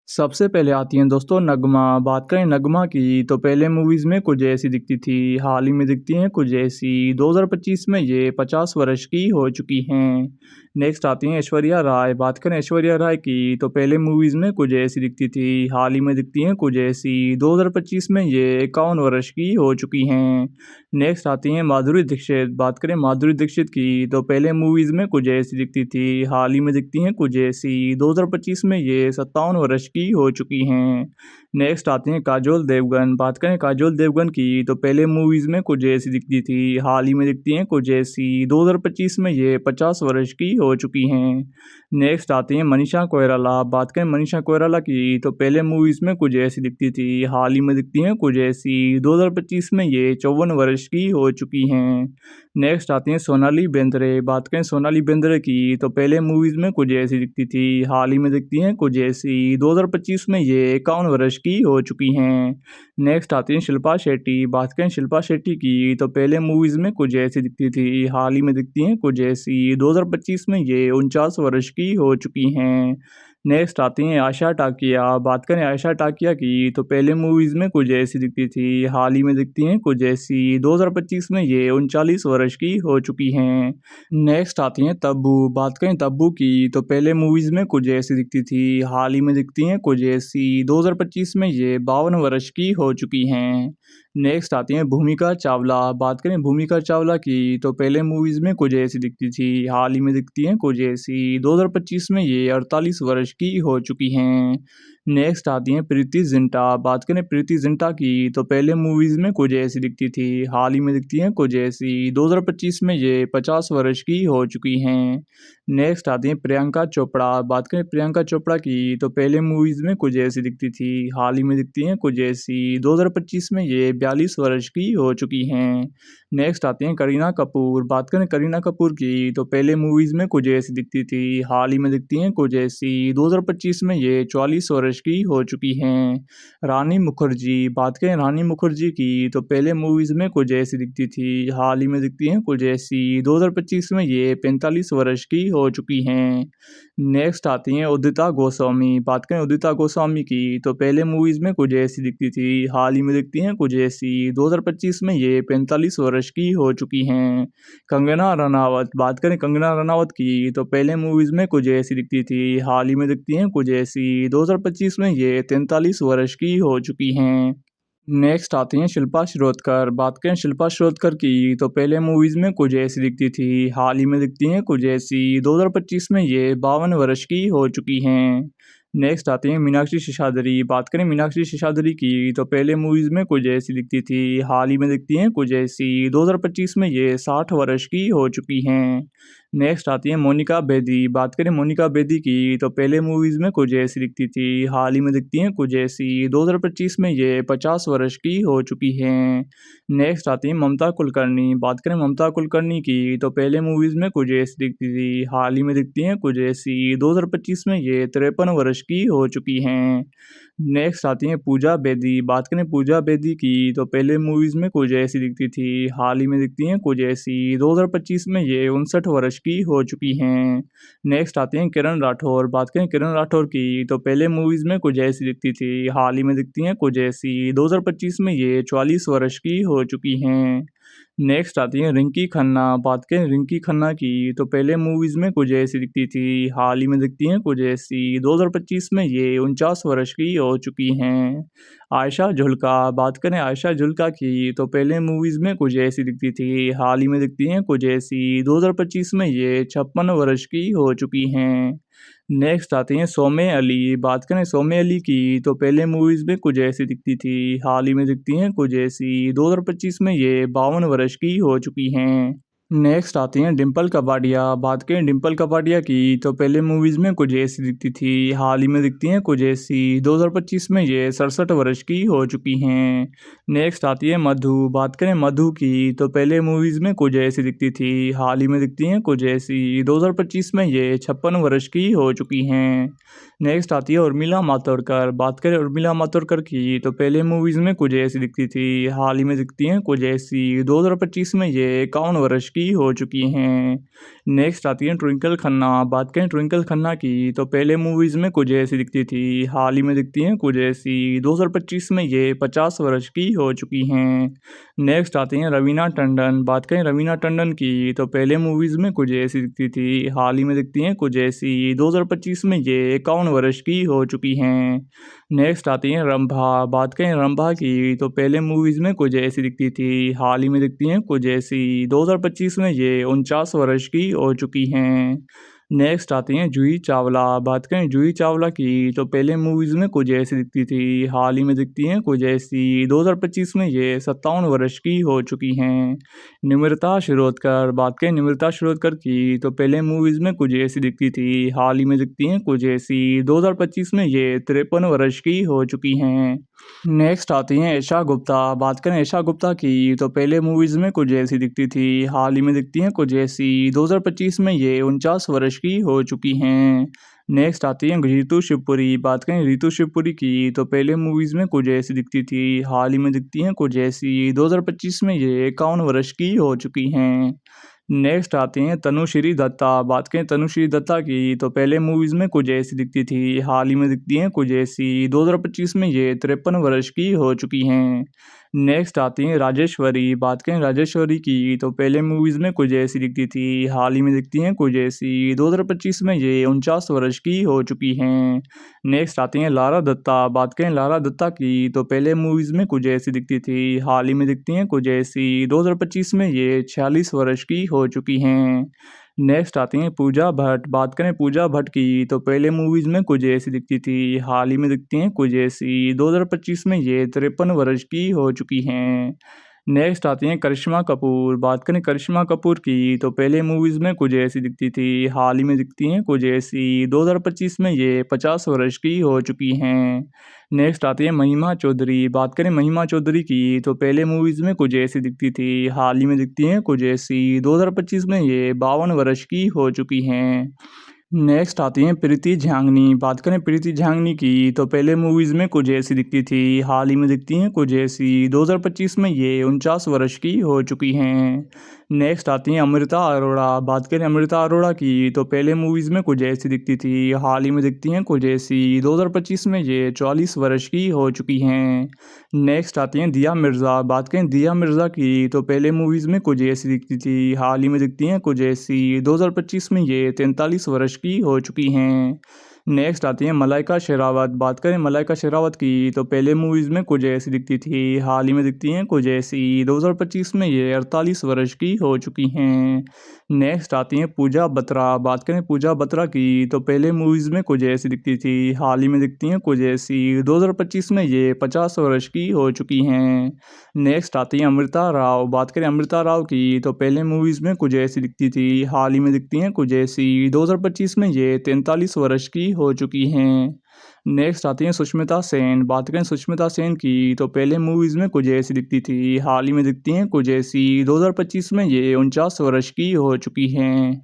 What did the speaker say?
सबसे पहले आती हैं दोस्तों नगमा। बात करें नगमा की तो पहले मूवीज़ में कुछ ऐसी दिखती थी, हाल ही में दिखती हैं कुछ ऐसी। 2025 में ये 50 वर्ष की हो चुकी हैं। नेक्स्ट आती हैं ऐश्वर्या राय। बात करें ऐश्वर्या राय की तो पहले मूवीज़ में कुछ ऐसी दिखती थी, हाल ही में दिखती हैं कुछ ऐसी। 2025 में ये 51 वर्ष की हो चुकी हैं। नेक्स्ट आती हैं माधुरी दीक्षित। बात करें माधुरी दीक्षित की तो पहले मूवीज़ में कुछ ऐसी दिखती थी, हाल ही में दिखती हैं कुछ ऐसी। 2025 में ये 57 वर्ष की हो चुकी हैं। नेक्स्ट आती हैं काजोल देवगन। बात करें काजोल देवगन की तो पहले मूवीज़ में कुछ ऐसी दिखती थी, हाल ही में दिखती हैं कुछ ऐसी। 2025 में ये 50 वर्ष की हो चुकी हैं। नेक्स्ट आती हैं मनीषा कोइराला। बात करें मनीषा कोइराला की तो पहले मूवीज़ में कुछ ऐसी दिखती थी, हाल ही में दिखती हैं कुछ ऐसी। 2025 में ये 54 वर्ष की हो चुकी हैं। नेक्स्ट आती हैं सोनाली बेंद्रे। बात करें सोनाली बेंद्रे की तो पहले मूवीज़ में कुछ ऐसी दिखती थी, हाल ही में दिखती हैं कुछ ऐसी। 2025 में ये 51 वर्ष की हो चुकी हैं। नेक्स्ट आती हैं शिल्पा शेट्टी। बात करें शिल्पा शेट्टी की तो पहले मूवीज़ में कुछ ऐसी दिखती थी, हाल ही में दिखती हैं कुछ ऐसी। 2025 में ये 49 वर्ष की हो चुकी हैं। नेक्स्ट आती हैं आशा टाकिया। बात करें आशा टाकिया की तो पहले मूवीज़ में कुछ ऐसी दिखती थी, हाल ही में दिखती हैं कुछ ऐसी। 2025 में ये 39 वर्ष की हो चुकी हैं। नेक्स्ट आती हैं तब्बू। बात करें तब्बू की तो पहले मूवीज़ में कुछ ऐसी दिखती थी, हाल ही में दिखती हैं कुछ ऐसी। 2025 में ये 52 वर्ष की हो चुकी हैं। नेक्स्ट आती हैं भूमिका चावला। बात करें भूमिका चावला की तो पहले मूवीज़ में कुछ ऐसी दिखती थी, हाल ही में दिखती हैं कुछ ऐसी। 2025 में ये 48 वर्ष की हो चुकी हैं। नेक्स्ट आती हैं प्रीति जिंटा। बात करें प्रीति जिंटा की तो पहले मूवीज़ में कुछ ऐसी दिखती थी, हाल ही में दिखती हैं कुछ ऐसी। 2025 में ये 50 वर्ष की हो चुकी हैं। नेक्स्ट आती हैं प्रियंका चोपड़ा। बात करें प्रियंका चोपड़ा की तो पहले मूवीज़ में कुछ ऐसी दिखती थी, हाल ही में दिखती हैं कुछ ऐसी। 2025 में ये 42 वर्ष की हो चुकी हैं। नेक्स्ट आती हैं करीना कपूर। बात करें करीना कपूर की तो पहले मूवीज़ में कुछ ऐसी दिखती थी, हाल ही में दिखती हैं कुछ ऐसी। 2025 में ये 44 वर्ष की हो चुकी हैं। रानी मुखर्जी। बात करें रानी मुखर्जी की तो पहले मूवीज़ में कुछ ऐसी दिखती थी, हाल ही में दिखती हैं कुछ ऐसी। 2025 में ये 45 वर्ष की हो चुकी हैं। नेक्स्ट आती हैं उदिता गोस्वामी। बात करें उदिता गोस्वामी की तो पहले मूवीज़ में कुछ ऐसी दिखती थी, हाल ही में दिखती हैं कुछ ऐसी। 2025 में ये 45 वर्ष की हो चुकी हैं। कंगना रनावत। बात करें कंगना रनावत की तो पहले मूवीज़ में कुछ ऐसी दिखती थी, हाल ही में दिखती हैं कुछ ऐसी। 2025 में ये 43 वर्ष की हो चुकी हैं। नेक्स्ट आती हैं शिल्पा शिरोडकर। बात करें शिल्पा शिरोडकर की तो पहले मूवीज़ में कुछ ऐसी दिखती थी, हाल ही में दिखती हैं कुछ ऐसी। 2025 में ये 52 वर्ष की हो चुकी हैं। नेक्स्ट आती हैं मीनाक्षी शेषाद्री। बात करें मीनाक्षी शेषाद्री की तो पहले मूवीज़ में कुछ ऐसी दिखती थी, हाल ही में दिखती हैं कुछ ऐसी। 2025 में ये 60 वर्ष की हो चुकी हैं। नेक्स्ट आती हैं मोनिका बेदी। बात करें मोनिका बेदी की तो पहले मूवीज़ में कुछ ऐसी दिखती थी, हाल ही में दिखती हैं कुछ ऐसी। 2025 में ये 50 वर्ष की हो चुकी हैं। नेक्स्ट आती हैं ममता कुलकर्णी। बात करें ममता कुलकर्णी की तो पहले मूवीज़ में कुछ ऐसी दिखती थी, हाल ही में दिखती हैं कुछ ऐसी। 2025 में ये 53 वर्ष की हो चुकी हैं। नेक्स्ट आती हैं पूजा बेदी। बात करें पूजा बेदी की तो पहले मूवीज़ में कुछ ऐसी दिखती थी, हाल ही में दिखती हैं कुछ ऐसी। 2025 में ये 59 वर्ष की हो चुकी हैं। नेक्स्ट आती हैं किरण राठौर। बात करें किरण राठौर की तो पहले मूवीज़ में कुछ ऐसी दिखती थी, हाल ही में दिखती हैं कुछ ऐसी। 2025 में ये 44 वर्ष की हो चुकी हैं। नेक्स्ट आती हैं रिंकी खन्ना। बात करें रिंकी खन्ना की तो पहले मूवीज़ में कुछ ऐसी दिखती थी, हाल ही में दिखती हैं कुछ ऐसी। 2025 में ये 49 वर्ष की हो चुकी हैं। आयशा जुल्का। बात करें आयशा जुल्का की तो पहले मूवीज़ में कुछ ऐसी दिखती थी, हाल ही में दिखती हैं कुछ ऐसी। 2025 में ये 56 वर्ष की हो चुकी हैं। नेक्स्ट आती हैं सौम्य अली। बात करें सौम्य अली की तो पहले मूवीज़ में कुछ ऐसी दिखती थी, हाल ही में दिखती हैं कुछ ऐसी। 2025 में ये 52 वर्ष की हो चुकी हैं। नेक्स्ट आती हैं डिम्पल कपाडिया। बात करें डिम्पल कपाडिया की तो पहले मूवीज़ में कुछ ऐसी दिखती थी, हाल ही में दिखती हैं कुछ ऐसी। 2025 में ये 67 वर्ष की हो चुकी हैं। नेक्स्ट आती है मधु। बात करें मधु की तो पहले मूवीज़ में कुछ ऐसी दिखती थी, हाल ही में दिखती हैं कुछ ऐसी। 2025 में ये 56 वर्ष की हो चुकी हैं। नेक्स्ट आती है उर्मिला मातोंडकर। बात करें उर्मिला मातोंडकर की तो पहले मूवीज़ में कुछ ऐसी दिखती थी, हाल ही में दिखती हैं कुछ ऐसी। 2025 में ये 51 वर्ष की की हो चुकी हैं। नेक्स्ट आती हैं ट्विंकल खन्ना। बात करें ट्विंकल खन्ना की तो पहले मूवीज़ में कुछ ऐसी दिखती थी, हाल ही में दिखती हैं कुछ ऐसी। 2025 में ये 50 वर्ष की हो चुकी हैं। नेक्स्ट आती हैं रवीना टंडन। बात करें रवीना टंडन की तो पहले मूवीज़ में कुछ ऐसी दिखती थी, हाल ही में दिखती हैं कुछ ऐसी। 2025 में ये 51 वर्ष की हो चुकी हैं। नेक्स्ट आती हैं रंभा। बात करें रंभा की तो पहले मूवीज़ में कुछ ऐसी दिखती थी, हाल ही में दिखती हैं कुछ ऐसी। 2025 में ये 49 वर्ष की हो चुकी हैं। नेक्स्ट आती हैं जूही चावला। बात करें जूही चावला की तो पहले मूवीज़ में कुछ ऐसी दिखती थी, हाल ही में दिखती हैं कुछ ऐसी। 2025 में ये 57 वर्ष की हो चुकी हैं। निमृता शिरोडकर। बात करें निमृता शिरोडकर की तो पहले मूवीज़ में कुछ ऐसी दिखती थी, हाल ही में दिखती हैं कुछ ऐसी। 2025 में ये 53 वर्ष की हो चुकी हैं। नेक्स्ट आती हैं ईशा गुप्ता। बात करें ईशा गुप्ता की तो पहले मूवीज़ में कुछ ऐसी दिखती थी, हाल ही में दिखती हैं कुछ ऐसी। 2025 में ये 49 वर्ष की हो चुकी हैं। नेक्स्ट आती हैं ऋतु शिवपुरी। बात करें ऋतु शिवपुरी की तो पहले मूवीज़ में कुछ ऐसी दिखती थी, हाल ही में दिखती हैं कुछ ऐसी। 2025 में ये 51 वर्ष की हो चुकी हैं। नेक्स्ट आती हैं तनुश्री दत्ता। बात करें तनुश्री दत्ता की तो पहले मूवीज़ में कुछ ऐसी दिखती थी, हाल ही में दिखती हैं कुछ ऐसी। 2025 में ये 53 वर्ष की हो चुकी हैं। नेक्स्ट आती हैं राजेश्वरी। बात करें राजेश्वरी की तो पहले मूवीज़ में कुछ ऐसी दिखती थी, हाल ही में दिखती हैं कुछ ऐसी। 2025 में ये 49 वर्ष की हो चुकी हैं। नेक्स्ट आती हैं लारा दत्ता। बात करें लारा दत्ता की तो पहले मूवीज़ में कुछ ऐसी दिखती थी, हाल ही में दिखती हैं कुछ ऐसी। 2025 में ये 46 वर्ष की हो चुकी हैं। नेक्स्ट आती हैं पूजा भट्ट। बात करें पूजा भट्ट की तो पहले मूवीज़ में कुछ ऐसी दिखती थी, हाल ही में दिखती हैं कुछ ऐसी। 2025 में ये 53 वर्ष की हो चुकी हैं। नेक्स्ट आती हैं करिश्मा कपूर। बात करें करिश्मा कपूर की तो पहले मूवीज़ में कुछ ऐसी दिखती थी, हाल ही में दिखती हैं कुछ ऐसी। 2025 में ये 50 वर्ष की हो चुकी हैं। नेक्स्ट आती है महिमा चौधरी। बात करें महिमा चौधरी की तो पहले मूवीज़ में कुछ ऐसी दिखती थी, हाल ही में दिखती हैं कुछ ऐसी। 2025 में ये 52 वर्ष की हो चुकी हैं। नेक्स्ट आती हैं प्रीति झिंगनी। बात करें प्रीति झिंगनी की तो पहले मूवीज़ में कुछ ऐसी दिखती थी, हाल ही में दिखती हैं कुछ ऐसी। 2025 में ये 49 वर्ष की हो चुकी हैं। नेक्स्ट आती हैं अमृता अरोड़ा। बात करें अमृता अरोड़ा की तो पहले मूवीज़ में कुछ ऐसी दिखती थी, हाल ही में दिखती हैं कुछ ऐसी। 2025 में ये 44 वर्ष की हो चुकी हैं। नेक्स्ट आती हैं दिया मिर्ज़ा। बात करें दिया मिर्ज़ा की तो पहले मूवीज़ में कुछ ऐसी दिखती थी, हाल ही में दिखती हैं कुछ ऐसी। 2025 में ये 43 वर्ष की हो चुकी हैं। नेक्स्ट आती हैं मलाइका शेरावत। बात करें मलाइका शेरावत की तो पहले मूवीज़ में कुछ ऐसी दिखती थी, हाल ही में दिखती हैं कुछ ऐसी। 2025 में ये 48 वर्ष की हो चुकी हैं। नेक्स्ट आती हैं पूजा बत्रा। बात करें पूजा बत्रा की तो पहले मूवीज़ में कुछ ऐसी दिखती थी, हाल ही में दिखती हैं कुछ ऐसी। 2025 में ये 50 वर्ष की हो चुकी हैं। नेक्स्ट आती हैं अमृता राव। बात करें अमृता राव की तो पहले मूवीज़ में कुछ ऐसी दिखती थी, हाल ही में दिखती हैं कुछ ऐसी। 2025 में ये 43 वर्ष की हो चुकी हैं। नेक्स्ट आती हैं सुष्मिता सेन। बात करें सुष्मिता सेन की तो पहले मूवीज़ में कुछ ऐसी दिखती थी, हाल ही में दिखती हैं कुछ ऐसी। 2025 में ये 49 वर्ष की हो चुकी हैं।